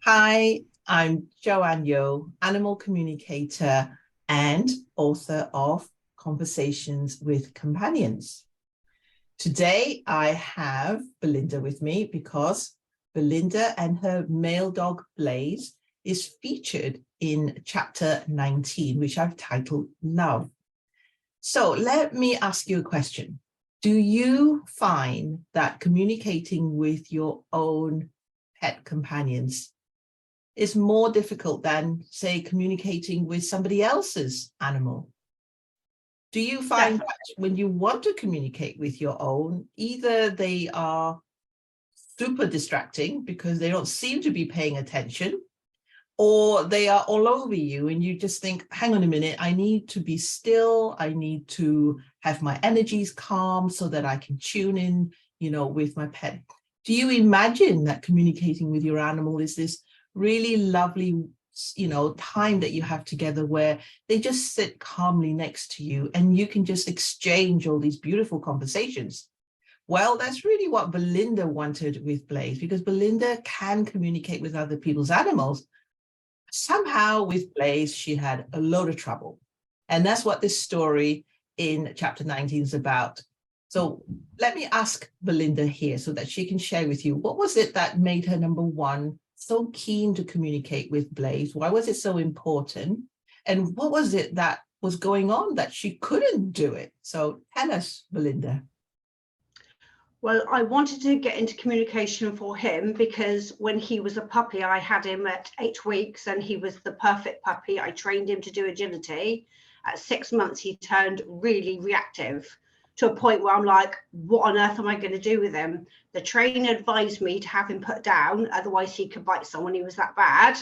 Hi, I'm Joanne Yo, animal communicator and author of Conversations with Companions. Today, I have Belinda with me because Belinda and her male dog Blaze is featured in chapter 19, which I've titled Love. So let me ask you a question. Do you find that communicating with your own pet companions is more difficult than, say, communicating with somebody else's animal? Do you find that when you want to communicate with your own, either they are super distracting because they don't seem to be paying attention, or they are all over you and you just think, hang on a minute, I need to be still. I need to have my energies calm so that I can tune in, with my pet. Do you imagine that communicating with your animal is this really lovely, time that you have together where they just sit calmly next to you and you can just exchange all these beautiful conversations? Well, that's really what Belinda wanted with Blaze, because Belinda can communicate with other people's animals. Somehow with Blaze, she had a load of trouble. And that's what this story in chapter 19 is about. So let me ask Belinda here so that she can share with you, what was it that made her, number one, so keen to communicate with Blaze? Why was it so important? And what was it that was going on that she couldn't do it? So tell us, Belinda. Well, I wanted to get into communication for him because when he was a puppy, I had him at 8 weeks and he was the perfect puppy. I trained him to do agility. At 6 months, he turned really reactive to a point where I'm like, what on earth am I going to do with him? The trainer advised me to have him put down, otherwise he could bite someone. He was that bad.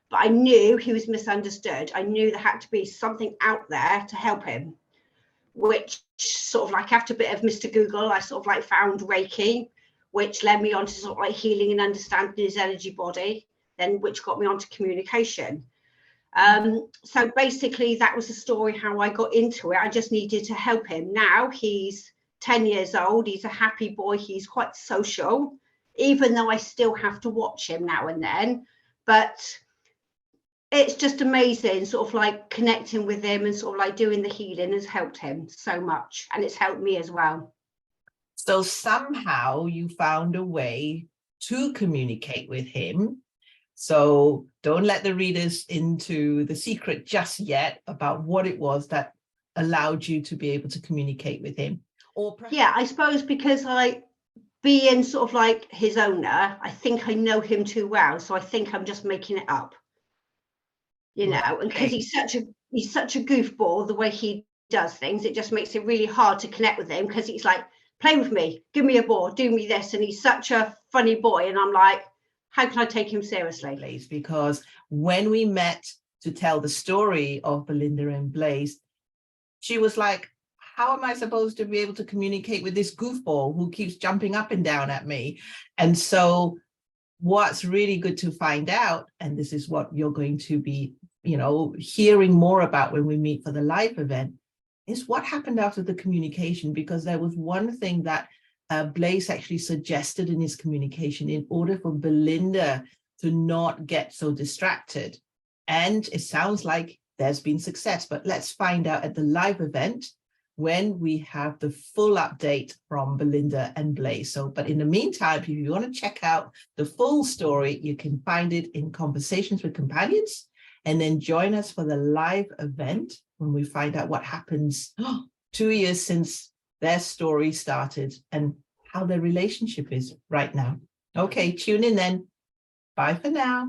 But I knew he was misunderstood. I knew there had to be something out there to help him, which sort of like after a bit of Mr. Google, I sort of like found Reiki, which led me on to sort of like healing and understanding his energy body, then which got me onto communication. So basically that was the story how I got into it. I just needed to help him. Now he's 10 years old. He's a happy boy. He's quite social, even though I still have to watch him now and then. But it's just amazing, sort of like connecting with him and sort of like doing the healing has helped him so much, and it's helped me as well. So somehow you found a way to communicate with him. So don't let the readers into the secret just yet about what it was that allowed you to be able to communicate with him. Yeah, I suppose because being sort of like his owner, I think I know him too well, so I think I'm just making it up. And because he's such a goofball, the way he does things, it just makes it really hard to connect with him, because he's like, play with me, give me a ball, do me this, and he's such a funny boy, and I'm like, how can I take him seriously? Because when we met to tell the story of Belinda and Blaze, she was like, how am I supposed to be able to communicate with this goofball who keeps jumping up and down at me? And so what's really good to find out, and this is what you're going to be hearing more about when we meet for the live event, is what happened after the communication. Because there was one thing that Blaze actually suggested in his communication in order for Belinda to not get so distracted. And it sounds like there's been success, but let's find out at the live event when we have the full update from Belinda and Blaze. But in the meantime, if you want to check out the full story, you can find it in Conversations with Companions. And then join us for the live event when we find out what happens 2 years since their story started and how their relationship is right now. Okay, tune in then. Bye for now.